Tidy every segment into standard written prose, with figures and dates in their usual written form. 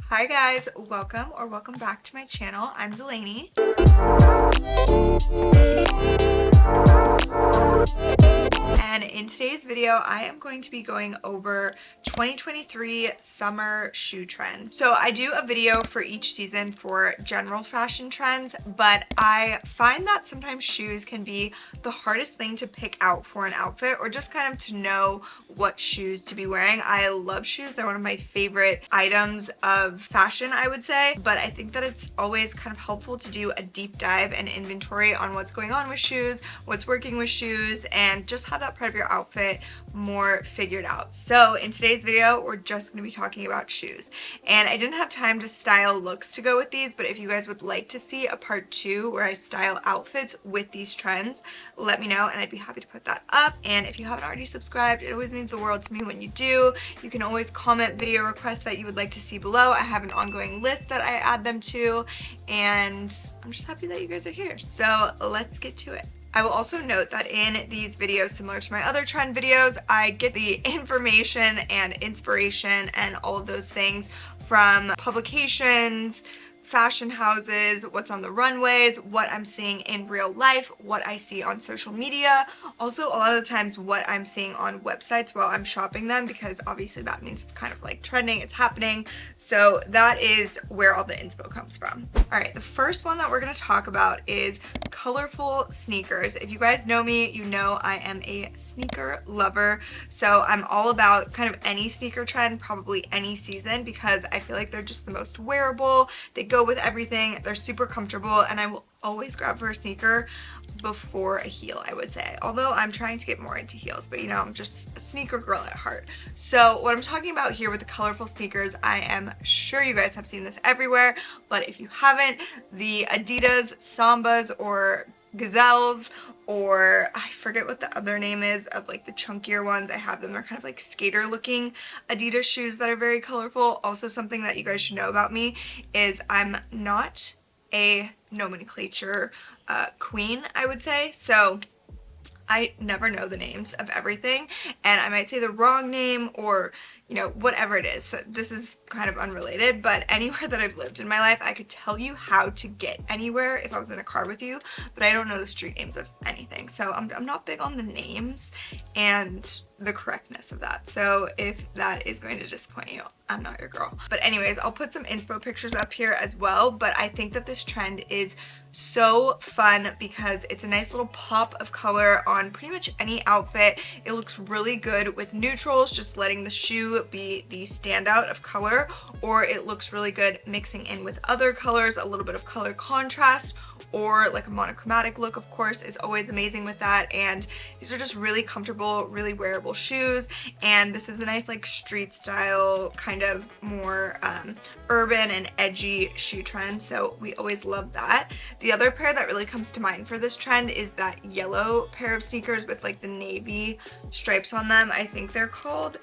Hi guys, welcome back to my channel. I'm Delaney. And in today's video, I am going to be going over 2023 summer shoe trends. So I do a video for each season for general fashion trends, but I find that sometimes shoes can be the hardest thing to pick out for an outfit, or just kind of to know what shoes to be wearing. I love shoes. They're one of my favorite items of fashion, I would say, but I think that it's always kind of helpful to do a deep dive and inventory on what's going on with shoes, what's working with shoes, and just have that part of your outfit more figured out. So in today's video, we're just going to be talking about shoes. And I didn't have time to style looks to go with these, but if you guys would like to see a part 2 where I style outfits with these trends, let me know and I'd be happy to put that up. And if you haven't already subscribed, it always means the world to me when you do. You can always comment video requests that you would like to see below. I have an ongoing list that I add them to, and I'm just happy that you guys are here. So let's get to it. I will also note that in these videos, similar to my other trend videos, I get the information and inspiration and all of those things from publications, fashion houses, what's on the runways, what I'm seeing in real life, what I see on social media. Also, a lot of the times what I'm seeing on websites while I'm shopping them, because obviously that means it's kind of like trending, it's happening. So that is where all the inspo comes from. All right, the first one that we're going to talk about is colorful sneakers. If you guys know me, you know I am a sneaker lover. So I'm all about kind of any sneaker trend, probably any season, because I feel like they're just the most wearable. They go with everything. They're super comfortable, and I will always grab for a sneaker before a heel, I would say. Although I'm trying to get more into heels, but you know, I'm just a sneaker girl at heart. So what I'm talking about here with the colorful sneakers, I am sure you guys have seen this everywhere, but if you haven't, the Adidas Sambas or Gazelles, or I forget what the other name is of like the chunkier ones. I have them. They're kind of like skater looking Adidas shoes that are very colorful. Also, something that you guys should know about me is I'm not a nomenclature queen, I would say. So I never know the names of everything, and I might say the wrong name, or you know, whatever it is. So this is kind of unrelated, but anywhere that I've lived in my life, I could tell you how to get anywhere if I was in a car with you, but I don't know the street names of anything. So I'm not big on the names and the correctness of that. So if that is going to disappoint you, I'm not your girl. But anyways, I'll put some inspo pictures up here as well, but I think that this trend is so fun because it's a nice little pop of color on pretty much any outfit. It looks really good with neutrals, just letting the shoe be the standout of color, or it looks really good mixing in with other colors, a little bit of color contrast, or like a monochromatic look, of course, is always amazing with that. And these are just really comfortable, really wearable shoes, and this is a nice like street style, kind of more urban and edgy shoe trend, so we always love that. The other pair that really comes to mind for this trend is that yellow pair of sneakers with like the navy stripes on them. I think they're called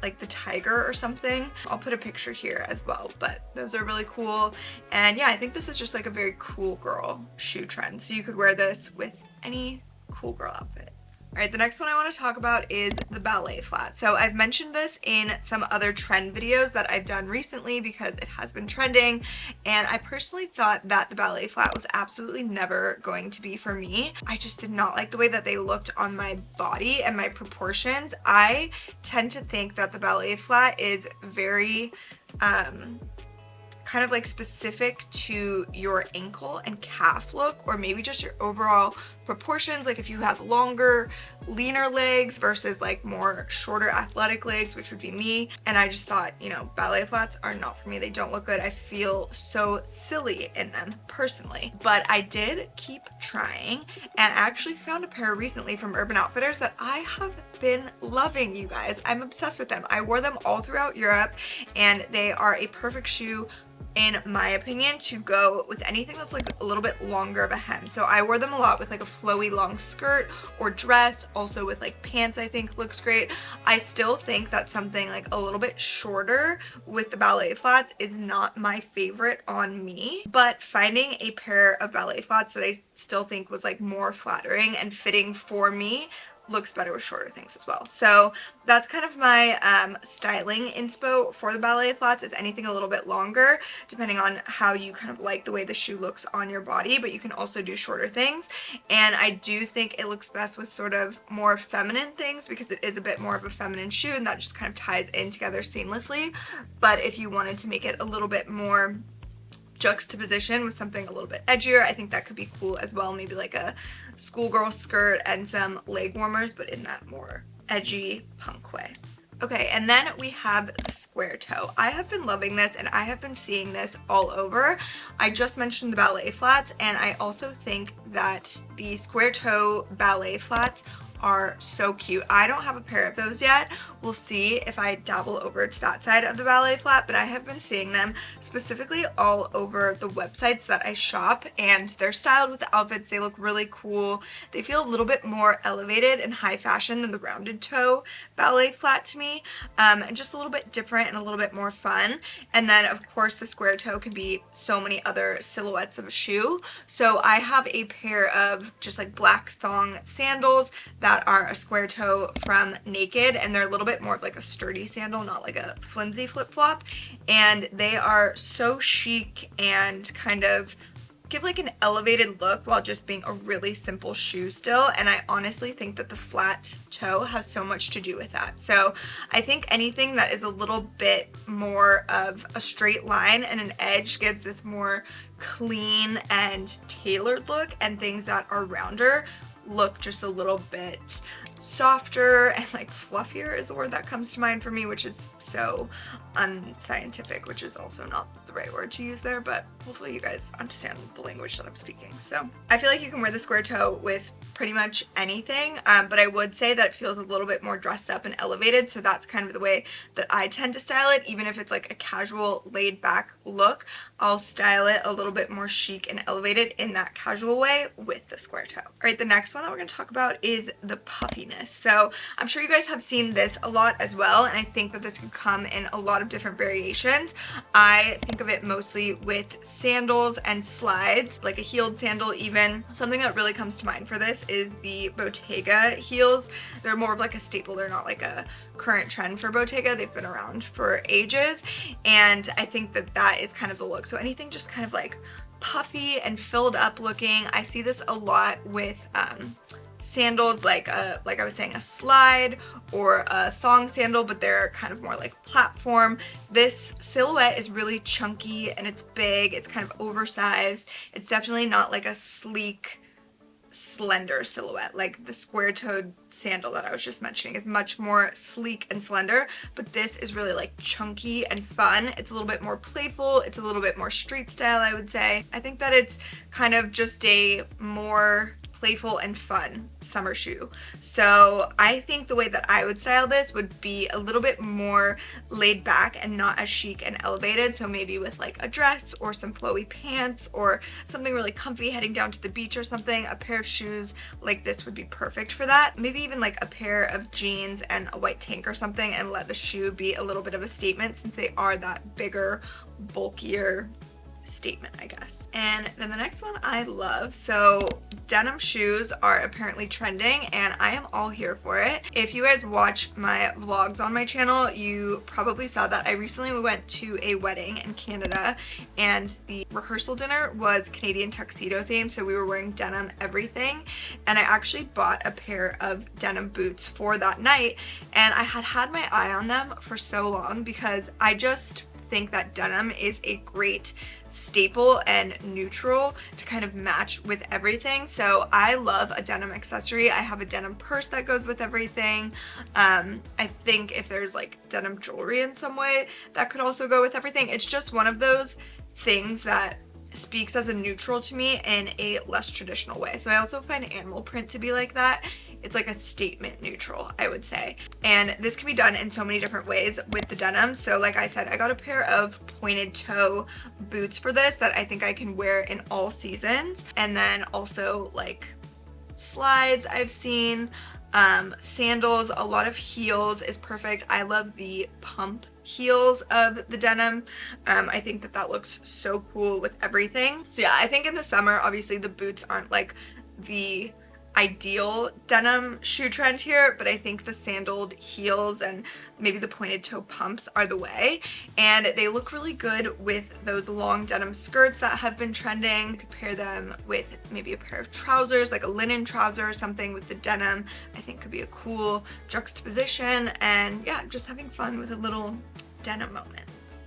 like the Tiger or something. I'll put a picture here as well, but those are really cool. And yeah, I think this is just like a very cool girl shoe trend, so you could wear this with any cool girl outfit. Alright, the next one I want to talk about is the ballet flat. So I've mentioned this in some other trend videos that I've done recently because it has been trending, and I personally thought that the ballet flat was absolutely never going to be for me. I just did not like the way that they looked on my body and my proportions. I tend to think that the ballet flat is very kind of like specific to your ankle and calf look, or maybe just your overall proportions. Like if you have longer, leaner legs versus like more shorter athletic legs, which would be me. And I just thought, you know, ballet flats are not for me. They don't look good. I feel so silly in them personally. But I did keep trying, and I actually found a pair recently from Urban Outfitters that I have been loving, you guys. I'm obsessed with them. I wore them all throughout Europe, and they are a perfect shoe, in my opinion, to go with anything that's like a little bit longer of a hem. So I wore them a lot with like a flowy long skirt or dress, also with like pants. I think looks great. I still think that something like a little bit shorter with the ballet flats is not my favorite on me, but finding a pair of ballet flats that I still think was like more flattering and fitting for me, looks better with shorter things as well. So that's kind of my styling inspo for the ballet flats, is anything a little bit longer depending on how you kind of like the way the shoe looks on your body, but you can also do shorter things. And I do think it looks best with sort of more feminine things because it is a bit more of a feminine shoe and that just kind of ties in together seamlessly. But if you wanted to make it a little bit more juxtaposition with something a little bit edgier, I think that could be cool as well. Maybe like a schoolgirl skirt and some leg warmers, but in that more edgy punk way. Okay, and then we have the square toe. I have been loving this and I have been seeing this all over. I just mentioned the ballet flats, and I also think that the square toe ballet flats are so cute. I don't have a pair of those yet. We'll see if I dabble over to that side of the ballet flat, but I have been seeing them specifically all over the websites that I shop, and they're styled with the outfits. They look really cool. They feel a little bit more elevated and high fashion than the rounded toe ballet flat to me, and just a little bit different and a little bit more fun. And then of course the square toe can be so many other silhouettes of a shoe. So I have a pair of just like black thong sandals that are a square toe from Naked, and they're a little bit more of like a sturdy sandal, not like a flimsy flip-flop, and they are so chic and kind of give like an elevated look while just being a really simple shoe still. And I honestly think that the flat toe has so much to do with that. So I think anything that is a little bit more of a straight line and an edge gives this more clean and tailored look, and things that are rounder look just a little bit softer and like fluffier is the word that comes to mind for me, which is so unscientific, which is also not the right word to use there, but hopefully you guys understand the language that I'm speaking. So I feel like you can wear the square toe with pretty much anything, but I would say that it feels a little bit more dressed up and elevated, so that's kind of the way that I tend to style it. Even if it's like a casual laid back look, I'll style it a little bit more chic and elevated in that casual way with the square toe. All right, the next one that we're going to talk about is the puffiness. So I'm sure you guys have seen this a lot as well, and I think that this can come in a lot of different variations. I think of it mostly with sandals and slides, like a heeled sandal even. Something that really comes to mind for this is the Bottega heels. They're more of like a staple. They're not like a current trend for Bottega. They've been around for ages, and I think that that is kind of the look. So anything just kind of like puffy and filled up looking. I see this a lot with sandals, like I was saying, a slide or a thong sandal, but they're kind of more like platform. This silhouette is really chunky and it's big. It's kind of oversized. It's definitely not like a sleek, slender silhouette. Like the square-toed sandal that I was just mentioning is much more sleek and slender, but this is really like chunky and fun. It's a little bit more playful. It's a little bit more street style, I would say. I think that it's kind of just a more playful and fun summer shoe. So I think the way that I would style this would be a little bit more laid back and not as chic and elevated. So maybe with like a dress or some flowy pants or something really comfy heading down to the beach or something. A pair of shoes like this would be perfect for that. Maybe even like a pair of jeans and a white tank or something, and let the shoe be a little bit of a statement since they are that bigger, bulkier statement, I guess. And then the next one I love. So denim shoes are apparently trending and I am all here for it. If you guys watch my vlogs on my channel, you probably saw that I recently went to a wedding in Canada and the rehearsal dinner was Canadian tuxedo themed, so we were wearing denim everything, and I actually bought a pair of denim boots for that night, and I had my eye on them for so long because I just think that denim is a great staple and neutral to kind of match with everything. So I love a denim accessory. I have a denim purse that goes with everything. I think if there's like denim jewelry in some way, that could also go with everything. It's just one of those things that speaks as a neutral to me in a less traditional way. So I also find animal print to be like that. It's like a statement neutral, I would say. And this can be done in so many different ways with the denim. So like I said, I got a pair of pointed toe boots for this that I think I can wear in all seasons. And then also like slides I've seen, sandals, a lot of heels is perfect. I love the pump heels of the denim. I think that that looks so cool with everything. So yeah, I think in the summer, obviously the boots aren't like the ideal denim shoe trend here, but I think the sandaled heels and maybe the pointed toe pumps are the way, and they look really good with those long denim skirts that have been trending. You could pair them with maybe a pair of trousers, like a linen trouser or something with the denim. I think could be a cool juxtaposition, and yeah, just having fun with a little denim moment.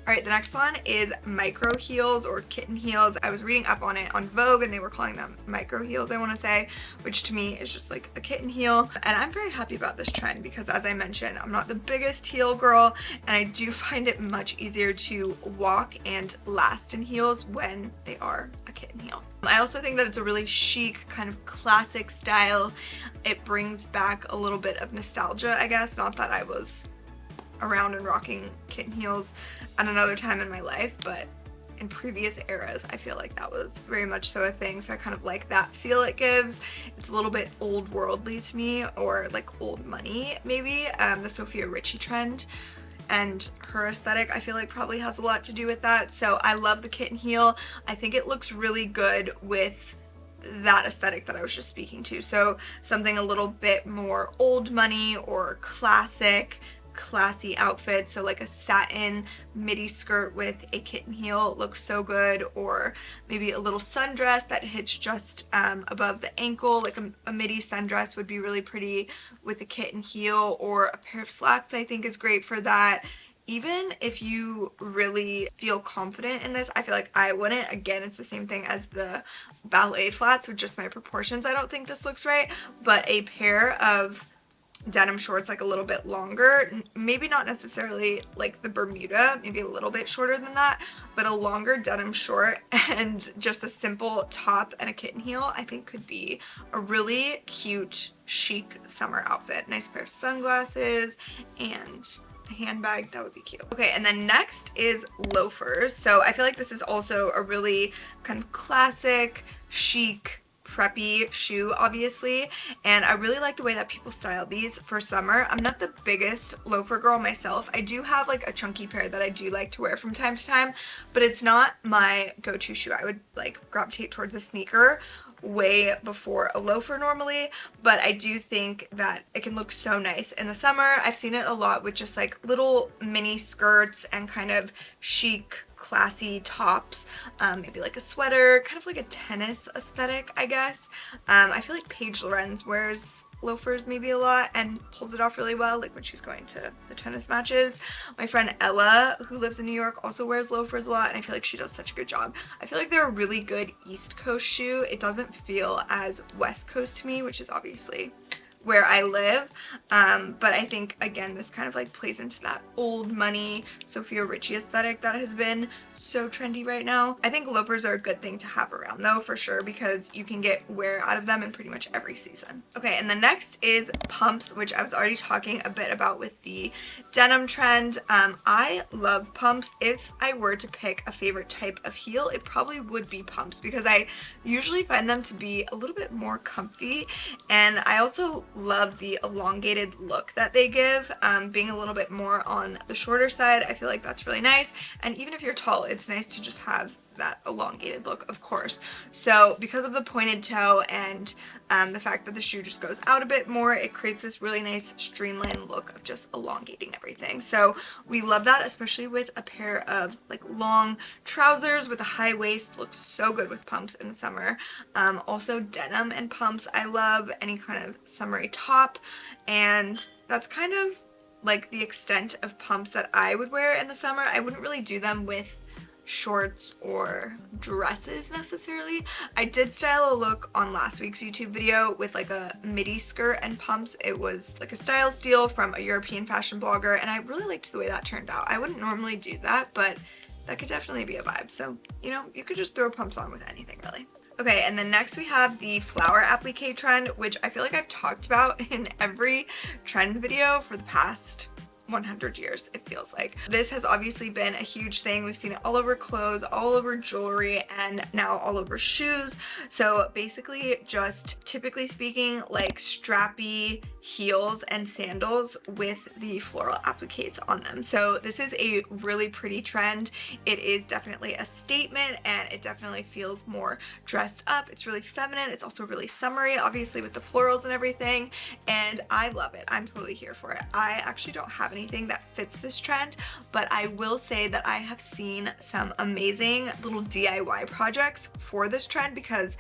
Alright, the next one is micro heels or kitten heels. I was reading up on it on Vogue and they were calling them micro heels, I want to say, which to me is just like a kitten heel. And I'm very happy about this trend because, as I mentioned, I'm not the biggest heel girl, and I do find it much easier to walk and last in heels when they are a kitten heel. I also think that it's a really chic, kind of classic style. It brings back a little bit of nostalgia, I guess. Not that I was around and rocking kitten heels at another time in my life, but in previous eras I feel like that was very much so a thing, so I kind of like that feel it gives. It's a little bit old worldly to me, or like old money maybe. The Sophia Richie trend and her aesthetic I feel like probably has a lot to do with that, so I love the kitten heel. I think it looks really good with that aesthetic that I was just speaking to, so something a little bit more old money or classic classy outfit. So like a satin midi skirt with a kitten heel looks so good, or maybe a little sundress that hits just above the ankle, like a midi sundress would be really pretty with a kitten heel, or a pair of slacks I think is great for that. Even if you really feel confident in this, I feel like I wouldn't. Again, it's the same thing as the ballet flats with just my proportions. I don't think this looks right, but a pair of denim shorts like a little bit longer, maybe not necessarily like the Bermuda, maybe a little bit shorter than that, but a longer denim short and just a simple top and a kitten heel I think could be a really cute chic summer outfit. Nice pair of sunglasses and a handbag, that would be cute. Okay, and then next is loafers. So I feel like this is also a really kind of classic chic preppy shoe, obviously, and I really like the way that people style these for summer. I'm not the biggest loafer girl myself. I do have like a chunky pair that I do like to wear from time to time, but it's not my go-to shoe. I would like gravitate towards a sneaker way before a loafer normally, but I do think that it can look so nice in the summer. I've seen it a lot with just like little mini skirts and kind of chic classy tops, maybe like a sweater, kind of like a tennis aesthetic, I guess. I feel like Paige Lorenz wears loafers maybe a lot and pulls it off really well, like when she's going to the tennis matches. My friend Ella, who lives in New York, also wears loafers a lot, and I feel like she does such a good job. I feel like they're a really good East Coast shoe. It doesn't feel as West Coast to me, which is obviously where I live, but I think again this kind of like plays into that old money Sophia Richie aesthetic that has been so trendy right now. I think loafers are a good thing to have around though, for sure, because you can get wear out of them in pretty much every season. Okay, and the next is pumps, which I was already talking a bit about with the denim trend. I love pumps. If I were to pick a favorite type of heel, it probably would be pumps, because I usually find them to be a little bit more comfy, and I also love the elongated look that they give. Being a little bit more on the shorter side, I feel like that's really nice, and even if you're tall, it's nice to just have that elongated look, of course. So because of the pointed toe and the fact that the shoe just goes out a bit more, it creates this really nice streamlined look of just elongating everything. So we love that, especially with a pair of like long trousers with a high waist. Looks so good with pumps in the summer. Also denim and pumps, I love any kind of summery top, and that's kind of like the extent of pumps that I would wear in the summer. I wouldn't really do them with shorts or dresses necessarily. I did style a look on last week's YouTube video with like a midi skirt and pumps. It was like a style steal from a European fashion blogger, and I really liked the way that turned out. I wouldn't normally do that, but that could definitely be a vibe. So, you know, you could just throw pumps on with anything really. Okay, and then next we have the flower applique trend, which I feel like I've talked about in every trend video for the past 100 years, it feels like. This has obviously been a huge thing. We've seen it all over clothes, all over jewelry, and now all over shoes. So basically just, typically speaking, like strappy heels and sandals with the floral appliques on them. So this is a really pretty trend. It is definitely a statement and it definitely feels more dressed up. It's really feminine. It's also really summery, obviously with the florals and everything, and I love it. I'm totally here for it. I actually don't have anything that fits this trend, but I will say that I have seen some amazing little DIY projects for this trend because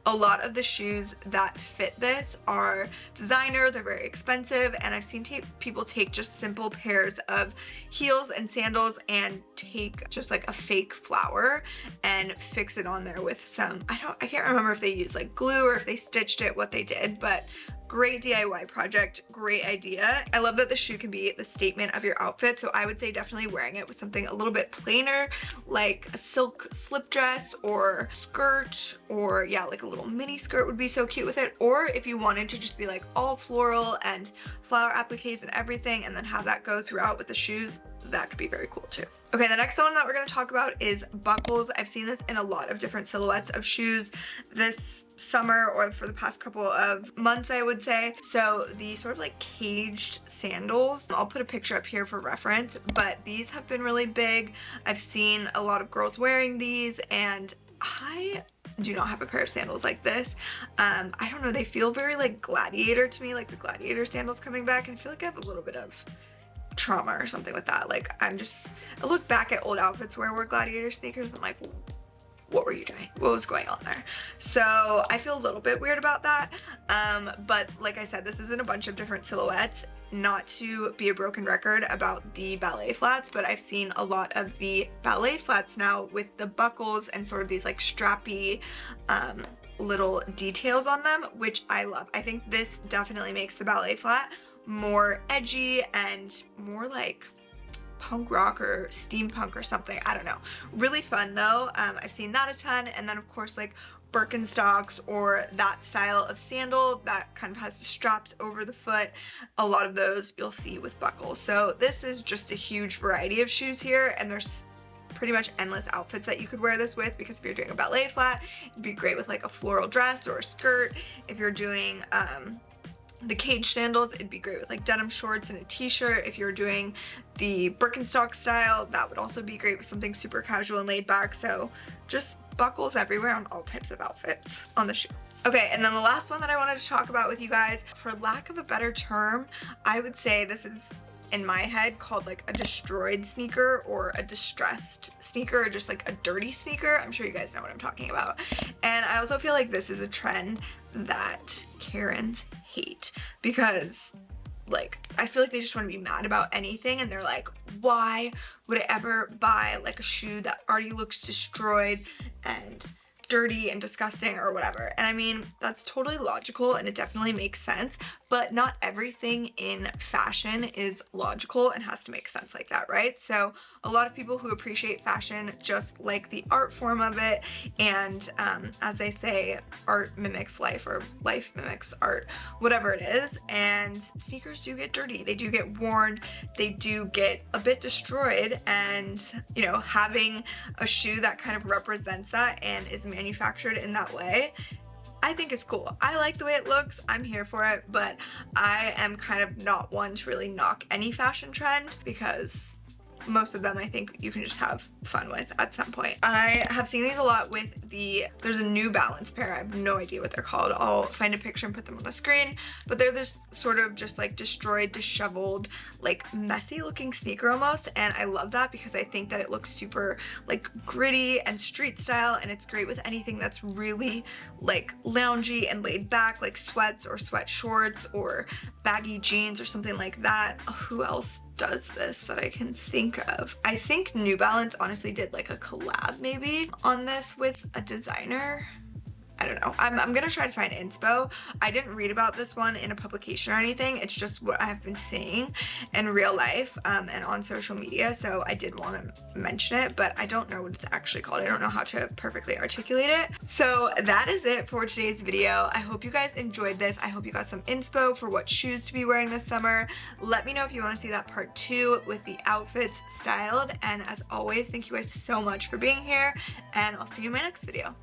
a lot of the shoes that fit this are designer, they're very expensive, and I've seen people take just simple pairs of heels and sandals and take just like a fake flower and fix it on there with some, I can't remember if they used like glue or if they stitched it, what they did, but great DIY project, great idea. I love that the shoe can be the statement of your outfit, so I would say definitely wearing it with something a little bit plainer, like a silk slip dress or skirt, or yeah, like a little mini skirt would be so cute with it. Or if you wanted to just be like all floral and flower appliques and everything and then have that go throughout with the shoes, that could be very cool too. Okay, the next one that we're going to talk about is buckles. I've seen this in a lot of different silhouettes of shoes this summer, or for the past couple of months, I would say. So the sort of like caged sandals, I'll put a picture up here for reference, but these have been really big. I've seen a lot of girls wearing these, and I do not have a pair of sandals like this. I don't know, they feel very like gladiator to me, like the gladiator sandals coming back, and I feel like I have a little bit of trauma or something with that. Like I look back at old outfits where I wore gladiator sneakers and I'm like, what were you doing? What was going on there? So I feel a little bit weird about that. But like I said, this is in a bunch of different silhouettes. Not to be a broken record about the ballet flats, but I've seen a lot of the ballet flats now with the buckles and sort of these like strappy little details on them, which I love. I think this definitely makes the ballet flat more edgy and more like punk rock or steampunk or something. I don't know. Really fun though. I've seen that a ton. And then of course like Birkenstocks or that style of sandal that kind of has the straps over the foot. A lot of those you'll see with buckles. So this is just a huge variety of shoes here, and there's pretty much endless outfits that you could wear this with, because if you're doing a ballet flat, it'd be great with like a floral dress or a skirt. If you're doing the cage sandals, it'd be great with like denim shorts and a t-shirt. If you're doing the Birkenstock style, that would also be great with something super casual and laid back. So just buckles everywhere on all types of outfits on the shoe. Okay, and then the last one that I wanted to talk about with you guys, for lack of a better term, I would say this is in my head called like a destroyed sneaker or a distressed sneaker, or just like a dirty sneaker. I'm sure you guys know what I'm talking about. And I also feel like this is a trend that Karens hate, because like I feel like they just want to be mad about anything, and they're like, why would I ever buy like a shoe that already looks destroyed and dirty and disgusting or whatever? And I mean, that's totally logical and it definitely makes sense, but not everything in fashion is logical and has to make sense like that, right? So a lot of people who appreciate fashion just like the art form of it, and as they say, art mimics life or life mimics art, whatever it is. And sneakers do get dirty, they do get worn, they do get a bit destroyed, and you know, having a shoe that kind of represents that and is manufactured in that way, I think is cool. I like the way it looks, I'm here for it, but I am kind of not one to really knock any fashion trend, because most of them I think you can just have fun with at some point. I have seen these a lot with there's a New Balance pair, I have no idea what they're called. I'll find a picture and put them on the screen, but they're this sort of just like destroyed, disheveled, like messy looking sneaker almost, and I love that because I think that it looks super like gritty and street style, and it's great with anything that's really like loungy and laid back, like sweats or sweat shorts or baggy jeans or something like that. Who else does this that I can think of? I think New Balance honestly did like a collab maybe on this with a designer. I don't know. I'm gonna try to find inspo. I didn't read about this one in a publication or anything. It's just what I've been seeing in real life and on social media. So I did want to mention it, but I don't know what it's actually called. I don't know how to perfectly articulate it. So that is it for today's video. I hope you guys enjoyed this. I hope you got some inspo for what shoes to be wearing this summer. Let me know if you want to see that part 2 with the outfits styled. And as always, thank you guys so much for being here, and I'll see you in my next video.